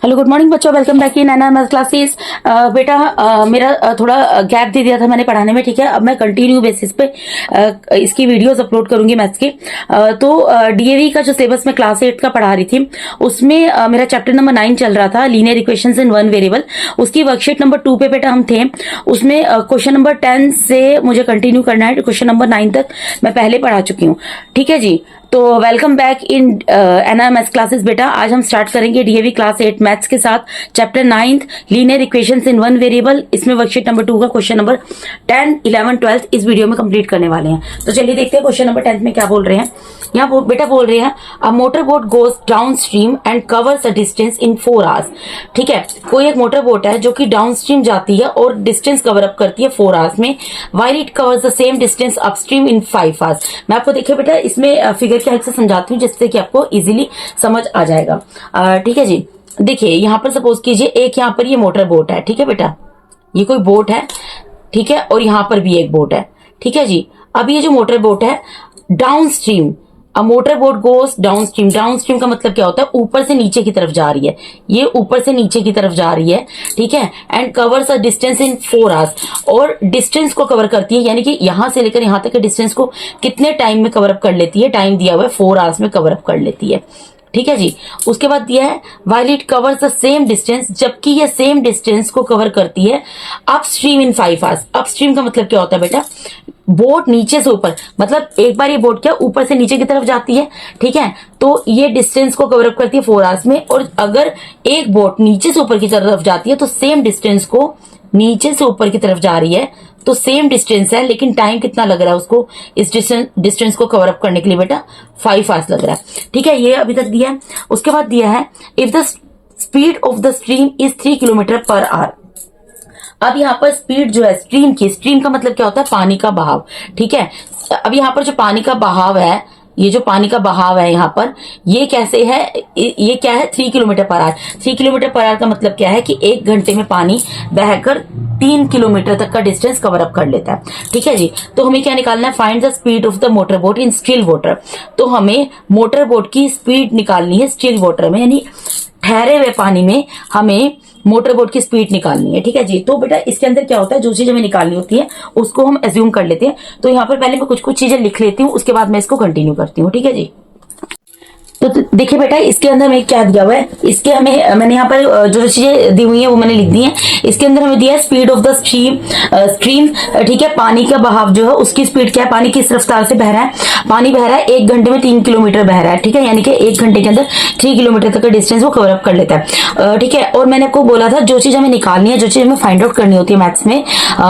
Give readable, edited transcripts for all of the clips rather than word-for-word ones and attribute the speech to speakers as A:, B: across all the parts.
A: Hello good morning बच्चों, welcome back इन नैना math classes. बेटा मेरा थोड़ा गैप दे दिया था मैंने पढ़ाने में, ठीक है। अब मैं कंटिन्यू बेसिस पे इसकी वीडियोस अपलोड करूंगी मैथ्स की। तो डीएवी का जो सिलेबस में क्लास 8 का पढ़ा रही थी उसमें मेरा चैप्टर नंबर 9 चल रहा था, linear equations in one variable. उसकी वर्कशीट नंबर 2 पे बेटा हम थे। उसमें क्वेश्चन नंबर 10 से मुझे कंटिन्यू करना है, क्वेश्चन नंबर 9 तक मैं पहले पढ़ा चुकी हूँ, ठीक है जी। तो welcome back in NR maths classes. बेटा आज हम स्टार्ट करेंगे डीएवी क्लास 8 मैथ्स के साथ, chapter 9 linear equations in one variable. इसमें वर्कशीट नंबर 2 का क्वेश्चन नंबर 10, 11, 12 इस वीडियो में कंप्लीट करने वाले हैं। तो चलिए देखते हैं क्वेश्चन नंबर 10 में क्या बोल रहे हैं। यहाँ बेटा बोल रहे हैं a motor boat goes down stream and covers a distance in 4 hours. ठीक है, कोई एक मोटर बोट है जो कि डाउन स्ट्रीम जाती है और डिस्टेंस कवर अप करती है 4 आवर्स में, while it covers the same distance upstream in 5 hours. मैं आपको देखिए बेटा इसमें फिगर की हेल्प से समझाती हूँ जिससे कि आपको इजीली समझ आ जाएगा। ठीक है जी, देखिए यहाँ पर सपोज कीजिए एक यहाँ पर ये मोटर बोट है, ठीक है बेटा, ये कोई बोट है, ठीक है, और यहाँ पर भी एक बोट है, ठीक है जी। अब ये जो मोटर बोट है down stream, a motor boat goes down stream. Down stream का मतलब क्या होता है, ऊपर से नीचे की तरफ जा रही है, ये ऊपर से नीचे की तरफ जा रही है, ठीक है। And covers a distance in 4 hours, और डिस्टेंस को कवर करती है, यानी कि यहां से लेकर यहां तक के डिस्टेंस को कितने टाइम में कवर अप कर लेती है, टाइम दिया हुआ है 4 आवर्स में कवर अप कर लेती है, ठीक है जी। उसके बाद दिया है while it covers the same distance, जबकि ये सेम डिस्टेंस को कवर करती है up stream in 5 hours. Up stream का मतलब क्या होता है बेटा, बोट नीचे से ऊपर, मतलब एक बार ये बोट क्या ऊपर से नीचे की तरफ जाती है, ठीक है, तो ये डिस्टेंस को कवर अप करती है 4 आवर्स में। और अगर एक बोट नीचे से ऊपर की तरफ जाती है तो सेम डिस्टेंस को, नीचे से ऊपर की तरफ जा रही है तो सेम डिस्टेंस है, लेकिन टाइम कितना लग रहा है उसको इस डिस्टेंस को कवर अप करने के लिए बेटा 5 आवर्स लग रहा है, ठीक है। ये अभी तक दिया है। उसके बाद दिया है if the speed of the stream is 3 kilometre per our. अब यहाँ पर स्पीड जो है स्ट्रीम की, स्ट्रीम का मतलब क्या होता है, पानी का बहाव, ठीक है। अब यहाँ पर जो पानी का बहाव है, ये जो पानी का बहाव है यहाँ पर, ये कैसे है, ये क्या है 3 kilometre per our. 3 kilometre per our का मतलब क्या है कि 1 घंटे में पानी बहकर 3 किलोमीटर तक का डिस्टेंस कवर अप कर लेता है, ठीक है जी। तो हमें क्या निकालना है, find the speed of the motor boat in still water. तो हमें मोटर बोट की स्पीड निकालनी है स्टिल वाटर में, यानी ठहरे हुए पानी में हमें मोटर बोट की स्पीड निकालनी है, ठीक है जी। तो बेटा इसके अंदर क्या होता है, जो चीज हमें निकालनी होती है उसको हम एज्यूम कर लेते हैं। तो यहाँ पर पहले मैं कुछ चीजें लिख लेती हूँ, उसके बाद मैं इसको कंटिन्यू करती हूँ, ठीक है जी। तो देखिए बेटा इसके अंदर में क्या दिया हुआ है, इसके हमें मैंने यहाँ पर जो चीजें दी हुई है वो मैंने लिख दी है। इसके अंदर हमें दिया है स्पीड ऑफ द स्ट्रीम, ठीक है, पानी का बहाव जो है उसकी स्पीड क्या है, पानी किस रफ्तार से बह रहा है, पानी बह रहा है 1 घंटे में 3 किलोमीटर बह रहा है, ठीक है, यानी कि 1 घंटे के अंदर 3 किलोमीटर तक का डिस्टेंस वो कवर अप कर लेता है, ठीक है। और मैंने आपको बोला था जो चीज हमें निकालनी है, जो चीज हमें फाइंड आउट करनी होती है मैथ्स में,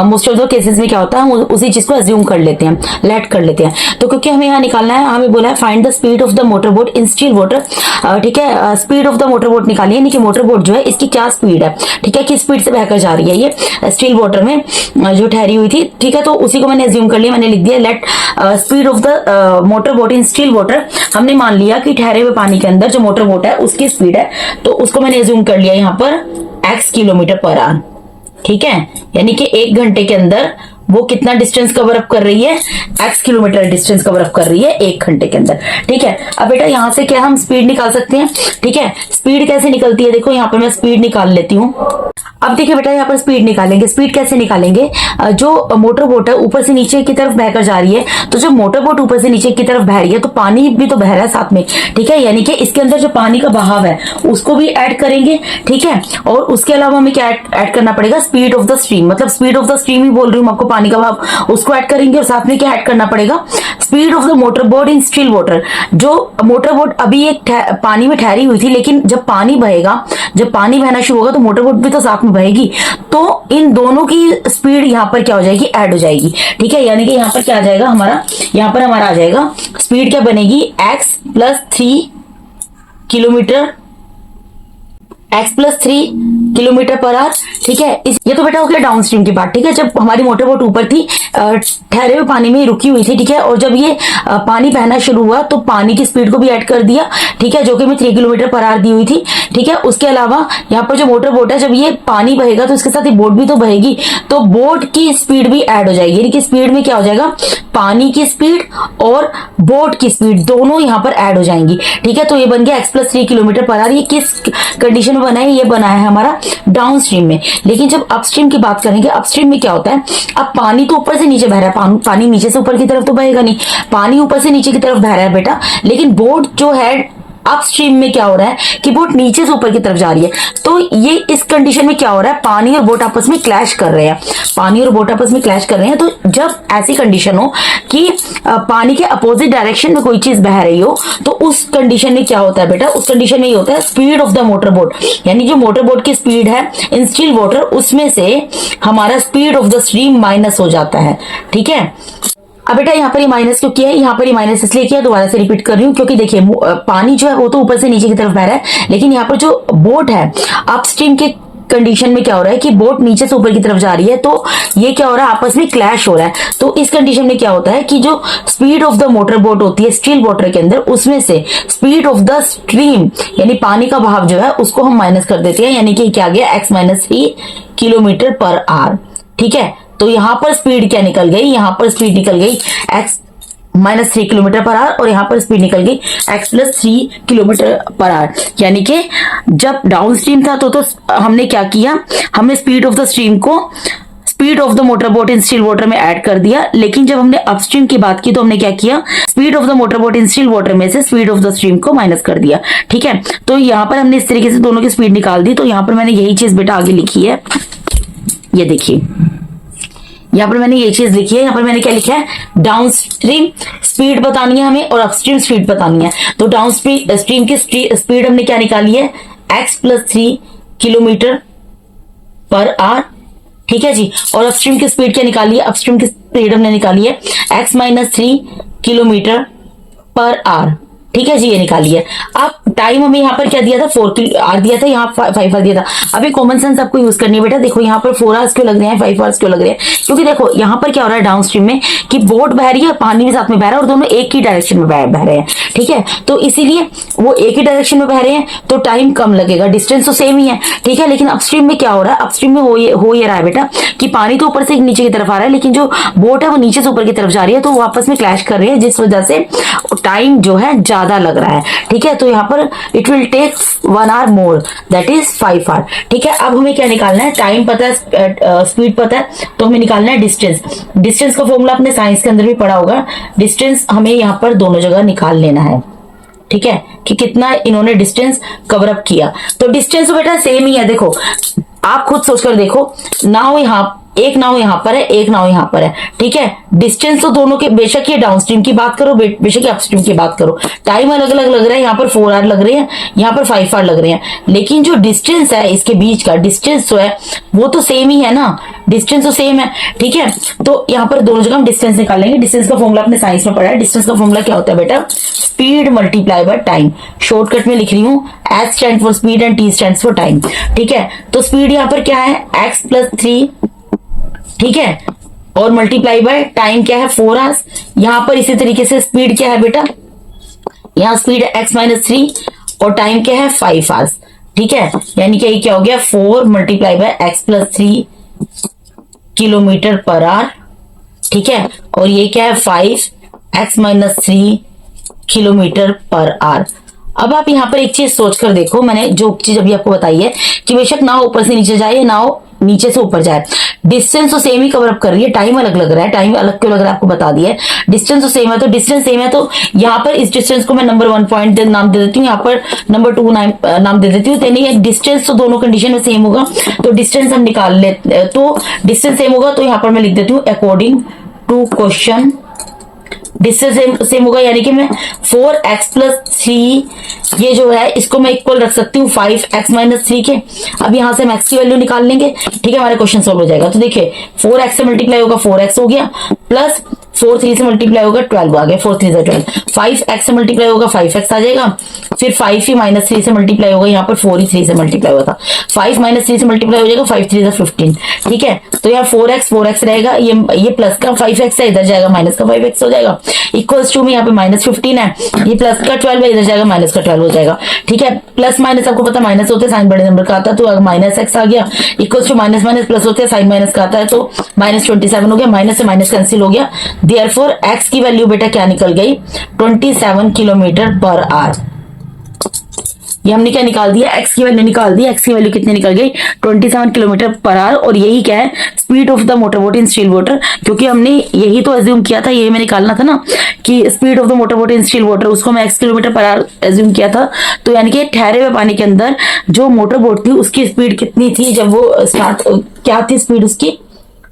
A: मोस्ट ऑफ द केसेस में क्या होता है, हम उसी चीज को एज्यूम कर लेते हैं, लेट कर लेते हैं। तो क्योंकि हमें यहाँ निकालना है, हमें बोला है find the speed of the motor boat in still water, ठीक है। Speed of the motor boat निकालिए, यानी कि मोटर बोट जो है इसकी क्या स्पीड है, ठीक है, किस स्पीड से बहकर जा रही है ये स्टिल वाटर में जो ठहरी हुई थी, ठीक है। तो उसी को मैंने एज्यूम कर लिया, मैंने लिख दिया let speed of the motor boat in still water. हमने मान लिया कि ठहरे हुए पानी के अंदर जो मोटर बोट है उसकी स्पीड है, तो उसको मैंने एज्यूम कर लिया यहाँ पर x किलोमीटर पर आवर, ठीक है, यानी कि 1 घंटे के अंदर वो कितना डिस्टेंस कवर अप कर रही है, x kilometre distance cover up कर रही है 1 घंटे के अंदर, ठीक है। अब बेटा यहाँ से क्या हम स्पीड निकाल सकते हैं, ठीक है। स्पीड कैसे निकलती है, देखो यहाँ पर मैं स्पीड निकाल लेती हूँ। अब देखिए बेटा यहाँ पर स्पीड निकालेंगे, स्पीड कैसे निकालेंगे, जो मोटर बोट है ऊपर से नीचे की तरफ बहकर जा रही है, तो जो मोटर बोट ऊपर से नीचे की तरफ बह रही है तो पानी भी तो बह रहा है साथ में, ठीक है, यानी कि इसके अंदर जो पानी का बहाव है उसको भी ऐड करेंगे, ठीक है। और उसके अलावा हमें क्या ऐड करना पड़ेगा, स्पीड ऑफ द स्ट्रीम, मतलब स्पीड ऑफ द स्ट्रीम ही बोल रही हूँ आपको, पानी का बहाव, उसको ऐड करेंगे। और साथ में क्या ऐड करना पड़ेगा, speed of the motor boat in still water. जो मोटर बोट अभी एक पानी में ठहरी हुई थी, लेकिन जब पानी बहेगा, जब पानी बहना शुरू होगा तो मोटर बोट भी तो साथ में बहेगी, तो इन दोनों की स्पीड यहाँ पर क्या हो जाएगी, ऐड हो जाएगी, ठीक है। यानी कि यहाँ पर क्या आ जाएगा हमारा, यहाँ पर हमारा आ जाएगा स्पीड क्या बनेगी, x plus 3 kilometre, x plus 3 kilometre per our. ठीक है, ये तो बेटा हो गया डाउन स्ट्रीम की बात। ठीक है, जब हमारी मोटर बोट ऊपर थी, ठहरे हुए पानी में रुकी हुई थी। ठीक है, और जब ये पानी बहना शुरू हुआ तो पानी की स्पीड को भी ऐड कर दिया। ठीक है, जो कि मैं 3 किलोमीटर पर आवर दी हुई थी। ठीक है, उसके अलावा यहाँ पर जो मोटर बोट है, जब ये पानी बहेगा तो इसके साथ ये बोट भी तो बहेगी, तो बोट की स्पीड भी ऐड हो जाएगी। यानी कि स्पीड में क्या हो जाएगा, पानी की स्पीड और बोट की स्पीड दोनों यहाँ पर ऐड हो जाएंगी। ठीक है, तो ये बन गया x+3 किलोमीटर पर आवर। ये किस कंडीशन में बना है, ये बना है हमारा डाउन स्ट्रीम में। लेकिन जब अपस्ट्रीम की बात करेंगे, अपस्ट्रीम में क्या होता है, अब पानी तो ऊपर से नीचे बह रहा है, पानी नीचे से ऊपर की तरफ तो बहेगा नहीं, पानी ऊपर से नीचे की तरफ बह रहा है बेटा। लेकिन बोट जो है अपस्ट्रीम में क्या हो रहा है कि बोट नीचे से ऊपर की तरफ जा रही है। तो ये इस कंडीशन में क्या हो रहा है, पानी और बोट आपस में क्लैश कर रहे हैं, पानी और बोट आपस में क्लैश कर रहे हैं। तो जब ऐसी कंडीशन हो कि पानी के अपोजिट डायरेक्शन में कोई चीज बह रही हो, तो उस कंडीशन में क्या होता है बेटा, उस कंडीशन में ये होता है speed of the motor boat, यानी जो मोटर बोट की स्पीड है इन स्टिल वाटर, उसमें से हमारा speed of the stream minus हो जाता है। ठीक है, अब बेटा यहाँ पर ये माइनस क्यों किया है, यहाँ पर ये माइनस इसलिए किया, दोबारा से रिपीट कर रही हूँ, क्योंकि देखिए पानी जो है वो तो ऊपर से नीचे की तरफ बह रहा है, लेकिन यहाँ पर जो बोट है अपस्ट्रीम के कंडीशन में क्या हो रहा है कि बोट नीचे से ऊपर की तरफ जा रही है, तो ये क्या हो रहा है, आपस में क्लैश हो रहा है। तो इस कंडीशन में क्या होता है कि जो speed of the motor boat होती है स्टिल वाटर के अंदर, उसमें से स्पीड ऑफ द स्ट्रीम यानी पानी का बहाव जो है उसको हम माइनस कर देते हैं, यानी कि क्या गया x-3 किलोमीटर पर आवर। ठीक है, तो यहां पर स्पीड क्या निकल गई, यहां पर स्पीड निकल गई x-3 किलोमीटर पर आवर, और यहां पर स्पीड निकल गई x+3 किलोमीटर पर आवर। यानी कि जब डाउन स्ट्रीम था तो हमने क्या किया, हमने स्पीड ऑफ द स्ट्रीम को speed of the motor boat in still water में ऐड कर दिया। लेकिन जब हमने अपस्ट्रीम की बात की तो हमने क्या किया, speed of the motor boat in still water में से स्पीड ऑफ द स्ट्रीम को माइनस कर दिया। ठीक है, तो यहां पर हमने इस तरीके से दोनों की स्पीड निकाल दी। तो यहां पर मैंने यही चीज बेटा आगे लिखी है, ये देखिए यहाँ पर मैंने ये चीज लिखी है। यहाँ पर मैंने क्या लिखा है, डाउन स्ट्रीम स्पीड बतानी है हमें और अपस्ट्रीम स्पीड बतानी है। तो डाउन स्ट्रीम की स्पीड हमने क्या निकाली है, x+3 किलोमीटर पर आवर। ठीक है जी, और अपस्ट्रीम की स्पीड क्या निकाली है, अपस्ट्रीम की स्पीड हमने निकाली है x-3 किलोमीटर पर आवर। ठीक है जी, ये निकाली है। अब टाइम हमें यहाँ पर क्या दिया था, 4 आवर दिया था, यहाँ 5 आवर दिया था। अभी कॉमन सेंस आपको यूज करनी है बेटा। देखो यहाँ पर 4 आवर्स क्यों लग रहे हैं, 5 आवर्स क्यों लग रहे हैं, क्योंकि देखो यहाँ पर क्या हो रहा है डाउन स्ट्रीम में कि बोट बह रही है, पानी भी साथ में बह रहा है और दोनों एक ही डायरेक्शन में बह रहे हैं। ठीक है, तो इसीलिए वो एक ही डायरेक्शन में बह रहे हैं तो टाइम कम लगेगा, डिस्टेंस तो सेम ही है। ठीक है, लेकिन अपस्ट्रीम में क्या हो रहा है, अपस्ट्रीम में हो ये रहा है बेटा कि पानी तो ऊपर से नीचे की तरफ आ रहा है, लेकिन जो बोट है वो नीचे से ऊपर की तरफ जा रही है, तो वो आपस में क्लैश कर रहे हैं, जिस वजह से टाइम जो है ज्यादा लग रहा है। ठीक है, तो यहाँ पर it will take 1 hour more, that is 5 hour. ठीक है, अब हमें क्या निकालना है, टाइम पता है, स्पीड पता है, तो हमें निकालना है डिस्टेंस। डिस्टेंस का फॉर्मूला आपने साइंस के अंदर भी पढ़ा होगा। डिस्टेंस हमें यहाँ पर दोनों जगह निकाल लेना है। ठीक है, कि कितना इन्होंने डिस्टेंस कवर अप किया। तो डिस्टेंस तो बेटा सेम ही है। देखो आप खुद सोचकर देखो, नाव यहाँ एक नाव यहाँ पर है, एक नाव यहाँ पर है। ठीक है, डिस्टेंस तो दोनों के, बेशक ये डाउनस्ट्रीम की बात करो, बेशक अपस्ट्रीम की बात करो, टाइम अलग अलग लग रहा है। यहाँ पर 4 आवर लग रहे हैं, यहाँ पर 5 आवर लग रहे हैं, लेकिन जो डिस्टेंस है इसके बीच का डिस्टेंस जो है वो तो सेम ही है ना, डिस्टेंस तो सेम है। ठीक है, तो यहाँ पर दोनों जगह हम डिस्टेंस निकालेंगे। डिस्टेंस का फॉर्मूला आपने साइंस में पढ़ा है। डिस्टेंस का फॉर्मूला क्या होता है बेटा, speed multiply by time. Shortcut में लिख रही हूँ, S stand for speed and T stand for time. ठीक है, तो स्पीड यहाँ पर क्या है, x+3। ठीक है, और मल्टीप्लाई बाय टाइम क्या है, 4 आवर्स। यहां पर इसी तरीके से स्पीड क्या है बेटा, यहां स्पीड है x-3 और टाइम क्या है 5 आवर्स। ठीक है, यानी कि ये क्या हो गया, 4 multiply by x+3 kilometre per our. ठीक है, और ये क्या है 5x-3 किलोमीटर पर आवर। अब आप यहाँ पर एक चीज सोचकर देखो, मैंने जो चीज अभी आपको बताई है कि बेशक नाव ऊपर से नीचे जाए, नाव नीचे से ऊपर जाए, डिस्टेंस तो सेम ही कवर अप कर रही है, टाइम अलग लग रहा है। टाइम अलग क्यों लग रहा है आपको बता दिया है, डिस्टेंस तो सेम है। तो डिस्टेंस सेम है तो यहाँ पर इस डिस्टेंस को मैं नंबर 1 पॉइंट नाम दे देती हूँ, यहाँ पर नंबर 2 नाम दे देती हूँ। यानी डिस्टेंस तो दोनों कंडीशन में सेम होगा, तो डिस्टेंस हम निकाल ले, तो डिस्टेंस सेम होगा, तो यहाँ पर मैं लिख देती हूँ according to question distance same होगा। यानी कि मैं 4x+3 ये जो है इसको मैं इक्वल रख सकती हूँ 5x-3 के। अब यहाँ से हम x की वैल्यू निकाल लेंगे। ठीक है, हमारा क्वेश्चन सोल्व हो जाएगा। तो देखिए 4x से मल्टीप्लाई होगा 4x हो गया, प्लस 4 3 से मल्टीप्लाई होगा 12 आ गया, 4 3 से 12, 5x से मल्टीप्लाई होगा 5x आ जाएगा, फिर 5 ही -3 से मल्टीप्लाई होगा, यहाँ पर 4 ही 3 से मल्टीप्लाई हुआ था, 5 -3 से मल्टीप्लाई हो जाएगा, 5 3 से 15, ठीक है। तो यहाँ 4x रहेगा, ये प्लस का 5x है, इधर जाएगा माइनस का 5x हो जाएगा, इक्वल्स टू में यहाँ पे -15 है, ये प्लस का 12 है, इधर जाएगा माइनस का 12 हो जाएगा, ठीक है। प्लस माइनस आपको पता माइनस होते हैं, साइन बड़े नंबर का आता है, तो -x आ गया, equals to minus minus plus होते हैं, साइन माइनस का आता है, तो -27 हो गया, माइनस से माइनस कैंसिल हो गया, देयरफॉर x की वैल्यू बेटा क्या निकल गई, 27 किलोमीटर पर आवर। ये हमने क्या निकाल दिया, x की वैल्यू निकाल दी, x की वैल्यू कितनी निकल गई, 27 किलोमीटर पर आवर। और यही क्या है, speed of the motor boat in still water, क्योंकि हमने यही तो एज्यूम किया था, यही मैं निकालना था ना कि speed of the motor boat in still water, उसको मैं x kilometre per our assume किया था। तो यानी कि ठहरे हुए पानी के अंदर जो मोटर बोट थी उसकी स्पीड कितनी थी जब वो स्टार्ट, क्या थी स्पीड उसकी,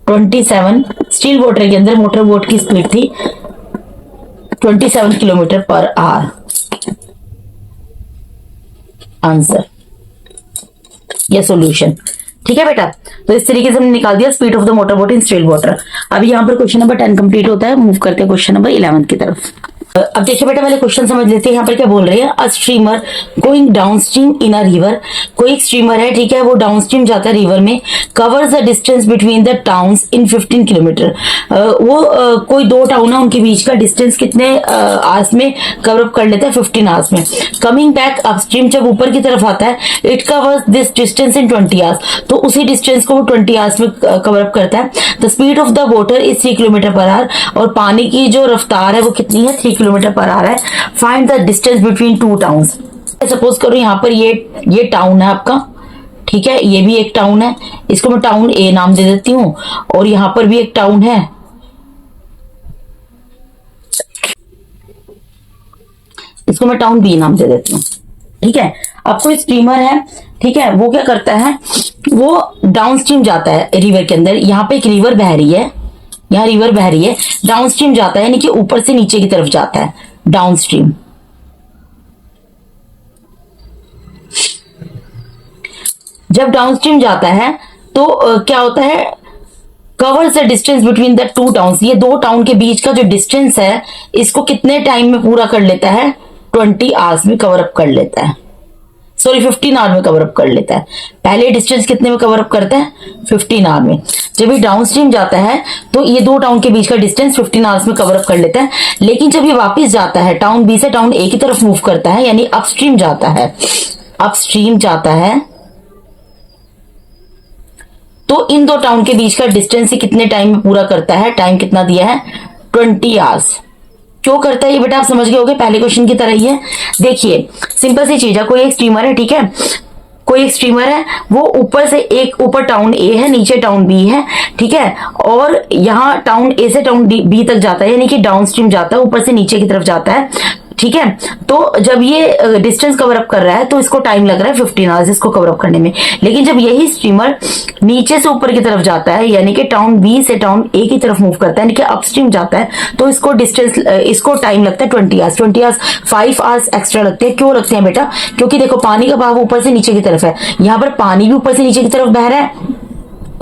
A: 27। स्टील वाटर के अंदर मोटर बोट की स्पीड थी 27 किलोमीटर पर आवर। आंसर या सॉल्यूशन, ठीक है बेटा। तो इस तरीके से हमने निकाल दिया speed of the motor boat in still water. अब यहाँ पर क्वेश्चन नंबर 10 कंप्लीट होता है, मूव करते हैं क्वेश्चन नंबर 11 की तरफ। अब देखिए बेटा पहले क्वेश्चन समझ लेते हैं, यहाँ पर क्या बोल रहे हैं, a streamer going downstream in a river, कोई एक स्ट्रीमर है, ठीक है, वो डाउनस्ट्रीम जाता है रिवर में, covers the distance between the towns in 15 kilometre. कोई दो टाउन है, उनके बीच का डिस्टेंस कितने आवर्स में कवर अप कर लेता है, 15 आवर्स में। कमिंग बैक अपस्ट्रीम, जब ऊपर की तरफ आता है, it covers this distance in 20 hours, तो उसी डिस्टेंस को वो 20 आवर्स में कवर अप करता है। The speed of the water is 3 kilometre per our, और पानी की जो रफ्तार है वो कितनी है, 3 किलोमीटर पर आवर है। Find the distance between two towns. Suppose करो यहाँ पर ये टाउन है आपका, ठीक है, ये भी एक टाउन है, इसको मैं टाउन ए नाम दे देती हूँ, और यहाँ पर भी एक टाउन है, इसको मैं टाउन बी नाम दे देती हूँ, ठीक है। अब कोई स्ट्रीमर है, ठीक है, वो क्या करता है, वो डाउनस्ट्रीम जाता है रिवर के अंदर, यहाँ पे एक रिवर बह रही है, यहाँ रिवर बह रही है, डाउनस्ट्रीम जाता है, यानी कि ऊपर से नीचे की तरफ जाता है, डाउनस्ट्रीम। जब डाउनस्ट्रीम जाता है तो क्या होता है, covers the distance between the two towns, ये दो टाउन के बीच का जो डिस्टेंस है इसको कितने टाइम में पूरा कर लेता है, 20 आवर्स में कवर अप कर लेता है, सॉरी 15 आवर में कवर अप कर लेता है। पहले डिस्टेंस कितने में कवर अप करता है, 15 आवर में। जब ये डाउनस्ट्रीम जाता है तो ये दो टाउन के बीच का डिस्टेंस 15 आवर्स में कवर अप कर लेता है। लेकिन जब ये वापस जाता है, टाउन बी से टाउन ए की तरफ मूव करता है, यानी अपस्ट्रीम जाता है, अपस्ट्रीम जाता है, तो इन दो टाउन के बीच का डिस्टेंस कितने टाइम में पूरा करता है, टाइम कितना दिया है, 20 आवर्स। क्यों करता है ये बेटा आप समझ गए होगे, पहले क्वेश्चन की तरह ही है। देखिए सिंपल सी चीज है, कोई एक स्ट्रीमर है, ठीक है, कोई एक स्ट्रीमर है, वो ऊपर से एक, ऊपर टाउन ए है, नीचे टाउन बी है, ठीक है, और यहाँ टाउन ए से टाउन बी तक जाता है, यानी कि डाउन स्ट्रीम जाता है, ऊपर से नीचे की तरफ जाता है, ठीक है। तो जब ये डिस्टेंस कवर अप कर रहा है तो इसको टाइम लग रहा है 15 आवर्स इसको कवर अप करने में। लेकिन जब यही स्ट्रीमर नीचे से ऊपर की तरफ जाता है, यानी कि टाउन बी से टाउन ए की तरफ मूव करता है, यानी कि अपस्ट्रीम जाता है, तो इसको डिस्टेंस, इसको टाइम लगता है 20 आवर्स। 20 आवर्स 5 आवर्स एक्स्ट्रा लगते हैं। क्यों लगते हैं बेटा, क्योंकि देखो पानी का बहाव ऊपर से नीचे की तरफ है, यहाँ पर पानी भी ऊपर से नीचे की तरफ बह रहा है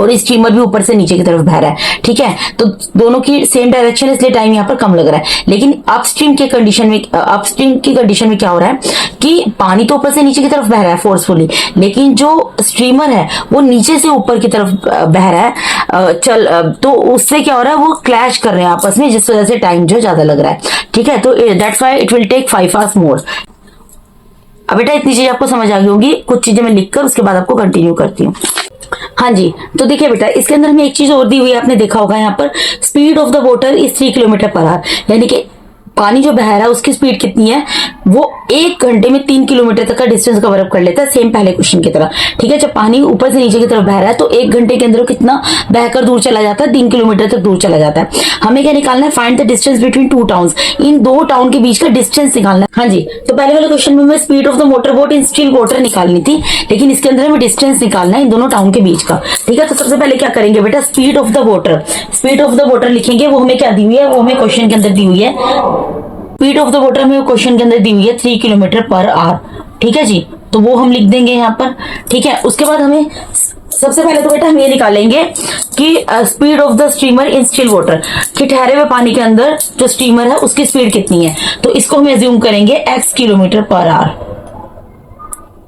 A: और स्टीमर भी ऊपर से नीचे की तरफ बह रहा है, ठीक है, तो दोनों की सेम डायरेक्शन है, इसलिए टाइम यहाँ पर कम लग रहा है। लेकिन अपस्ट्रीम के कंडीशन में, अपस्ट्रीम की कंडीशन में क्या हो रहा है कि पानी तो ऊपर से नीचे की तरफ बह रहा है फोर्सफुली, लेकिन जो स्ट्रीमर है वो नीचे से ऊपर की तरफ बह रहा है, तो उससे क्या हो रहा है, वो क्लैश कर रहे हैं आपस में, जिस वजह से टाइम जो ज्यादा लग रहा है, ठीक है। तो that's why it will take 5 hours more. अब बेटा इतनी चीजें आपको समझ आ गई होंगी, कुछ चीजें मैं लिखकर उसके बाद आपको कंटिन्यू करती हूँ। हाँ जी, तो देखिए बेटा इसके अंदर हमें एक चीज और दी हुई है, आपने देखा होगा यहाँ पर speed of the water is 3 kilometre per our, यानी कि पानी जो बह रहा है उसकी स्पीड कितनी है, वो 1 घंटे में 3 किलोमीटर तक का डिस्टेंस कवर अप कर लेता है, सेम पहले क्वेश्चन की तरह, ठीक है। जब पानी ऊपर से नीचे की तरफ बह रहा है तो 1 घंटे के अंदर कितना बहकर दूर चला जाता है, 3 किलोमीटर तक दूर चला जाता है। हमें क्या निकालना है, find the distance between two towns, इन दो टाउन के बीच का डिस्टेंस निकालना है। हाँ जी, तो पहले वाले क्वेश्चन में हमें speed of the motor boat in still water निकालनी थी, लेकिन इसके अंदर हमें डिस्टेंस निकालना है इन दोनों टाउन के बीच का, ठीक है। तो सबसे पहले क्या करेंगे बेटा, speed of the water, speed of the water लिखेंगे, वो हमें क्या दी हुई है, वो हमें क्वेश्चन के अंदर दी हुई है, स्पीड ऑफ द वाटर में क्वेश्चन के अंदर दी हुई है 3 किलोमीटर पर आवर, ठीक है जी, तो वो हम लिख देंगे यहाँ पर, ठीक है। उसके बाद हमें सबसे पहले तो बेटा हम ये निकालेंगे कि speed of the steamer in still water, कि ठहरे हुए पानी के अंदर जो स्टीमर है उसकी स्पीड कितनी है। तो इसको हम एज्यूम करेंगे x किलोमीटर पर आवर।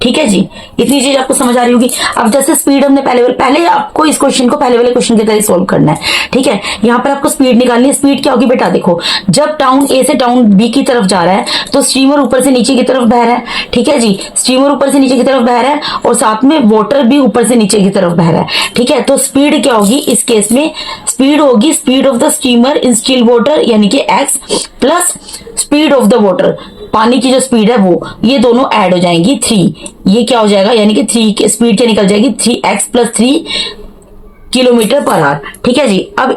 A: ठीक है जी, इतनी चीज आपको समझ आ रही होगी। अब जैसे स्पीड हमने पहले आपको इस क्वेश्चन को पहले वाले क्वेश्चन की तरह सोल्व करना है। ठीक है, यहाँ पर आपको स्पीड निकालनी है। स्पीड क्या होगी बेटा, देखो जब टाउन ए से टाउन बी की तरफ जा रहा है तो स्टीमर ऊपर से नीचे की तरफ बह रहा है। ठीक है जी, स्टीमर ऊपर से नीचे की तरफ बह रहा है और साथ में वाटर भी ऊपर से नीचे की तरफ बह रहा है। ठीक है, तो स्पीड क्या होगी इस केस में, स्पीड होगी speed of the steamer in still water यानी कि x plus speed of the water, पानी की जो स्पीड है वो, ये दोनों ऐड हो जाएंगी 3। ये क्या हो जाएगा, यानी कि 3 की स्पीड क्या निकल जाएगी 3x plus 3 kilometre per our. ठीक है जी, अब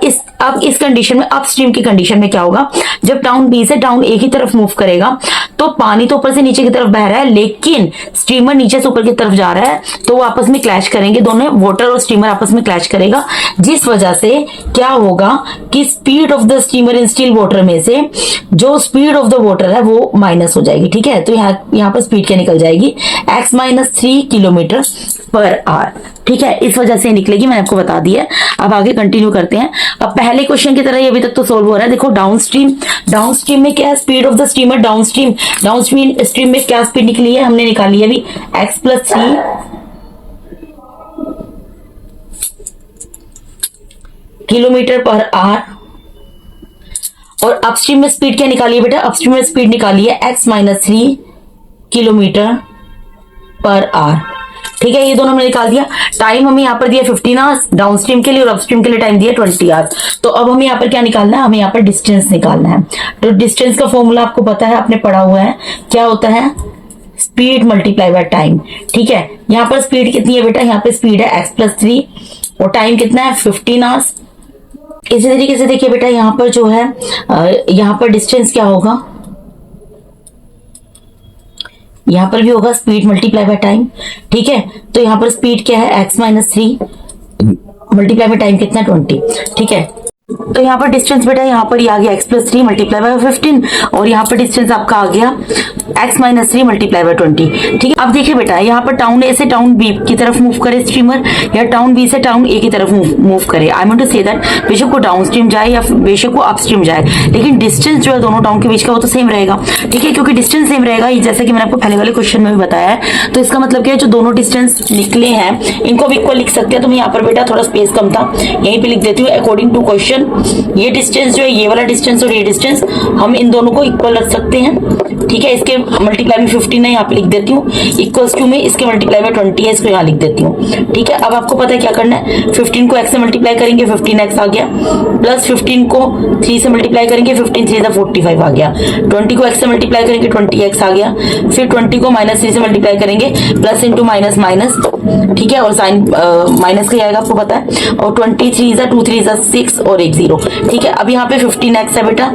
A: इस कंडीशन में, अपस्ट्रीम की कंडीशन में क्या होगा, जब टाउन बी से टाउन ए की तरफ मूव करेगा तो पानी तो ऊपर से नीचे की तरफ बह रहा है लेकिन स्टीमर नीचे से ऊपर की तरफ जा रहा है, तो वो आपस में क्लैश करेंगे, दोनों वाटर और स्टीमर आपस में क्लैश करेगा, जिस वजह से क्या होगा कि speed of the steamer in still water में से जो स्पीड ऑफ द वाटर है वो माइनस हो जाएगी। ठीक है, तो यहाँ पर स्पीड क्या निकल जाएगी, x minus 3 kilometre per our. ठीक है, इस वजह से निकलेगी, मैंने आपको बता दिया। अब आगे कंटिन्यू करते हैं। अब पहले क्वेश्चन की तरह ये अभी तक तो सोल्व हो रहा है। देखो डाउनस्ट्रीम में क्या है, speed of the steamer downstream में क्या स्पीड निकली है, हमने निकाली है अभी x plus 3 kilometre per our. और अपस्ट्रीम में स्पीड क्या निकाली है बेटा, अपस्ट्रीम में स्पीड निकाली है x minus 3 kilometre per our. ठीक है, ये दोनों हमने निकाल दिया। टाइम हमें यहाँ पर दिया 15 आवर्स डाउनस्ट्रीम के लिए और अपस्ट्रीम के लिए टाइम दिया 20 आवर्स। तो अब हमें यहाँ पर क्या निकालना है, हमें यहाँ पर डिस्टेंस निकालना है। तो डिस्टेंस का फॉर्मूला आपको पता है, आपने पढ़ा हुआ है, क्या होता है, स्पीड मल्टीप्लाई बाय टाइम। ठीक है, यहाँ पर स्पीड कितनी है बेटा, यहाँ पे स्पीड है x प्लस 3 और टाइम कितना है 15 आवर्स। इसी तरीके से देखिए बेटा, यहाँ पर जो है यहाँ पर डिस्टेंस क्या होगा, यहां पर भी होगा स्पीड मल्टीप्लाई बाय टाइम। ठीक है, तो यहां पर स्पीड क्या है x minus 3 multiply by time कितना 20। ठीक है, तो यहाँ पर डिस्टेंस बेटा यहाँ पर ये आ गया x प्लस 3 मल्टीप्लाई बाय 15 और यहाँ पर डिस्टेंस आपका आ गया x माइनस 3 मल्टीप्लाई बाय 20। ठीक है, अब देखिए बेटा, यहाँ पर टाउन ए से टाउन बी की तरफ मूव करे स्ट्रीमर या टाउन बी से टाउन ए की तरफ मूव करे। I mean to say that बेशक वो डाउन स्ट्रीम जाए या बेशक वो अपस्ट्रीम जाए, लेकिन डिस्टेंस जो है दोनों टाउन के बीच का वो तो सेम रहेगा। ठीक है, क्योंकि डिस्टेंस सेम रहेगा, जैसे कि मैंने आपको पहले वाले क्वेश्चन में भी बताया है। तो इसका मतलब क्या है, जो दोनों डिस्टेंस निकले हैं इनको भी इक्वल लिख सकते हैं। तो मैं यहाँ पर बेटा थोड़ा स्पेस कम था, यहीं पे लिख देती हूँ अकॉर्डिंग टू क्वेश्चन। ये डिस्टेंस जो है, ये वाला डिस्टेंस और ये डिस्टेंस, हम इन दोनों को इक्वल रख सकते हैं। ठीक है, इसके मल्टीप्लाई में 15 है, यहाँ पे लिख देती हूँ, इक्वल्स टू में इसके मल्टीप्लाई में 20 है, इसको यहाँ लिख देती हूँ। ठीक है, अब आपको पता है क्या करना है, 15 को x से मल्टीप्लाई करेंगे 15x आ गया, प्लस 15 को 3 से मल्टीप्लाई करेंगे 15 3 45 आ गया, 20 को x से मल्टीप्लाई करेंगे 20x आ गया, फिर 20 को माइनस 3 से मल्टीप्लाई करेंगे प्लस इंटू माइनस माइनस। ठीक है, और साइन माइनस का आएगा आपको पता है, और 23 2 3 6 और 1 0। ठीक है, अब यहाँ पे 15x है बेटा,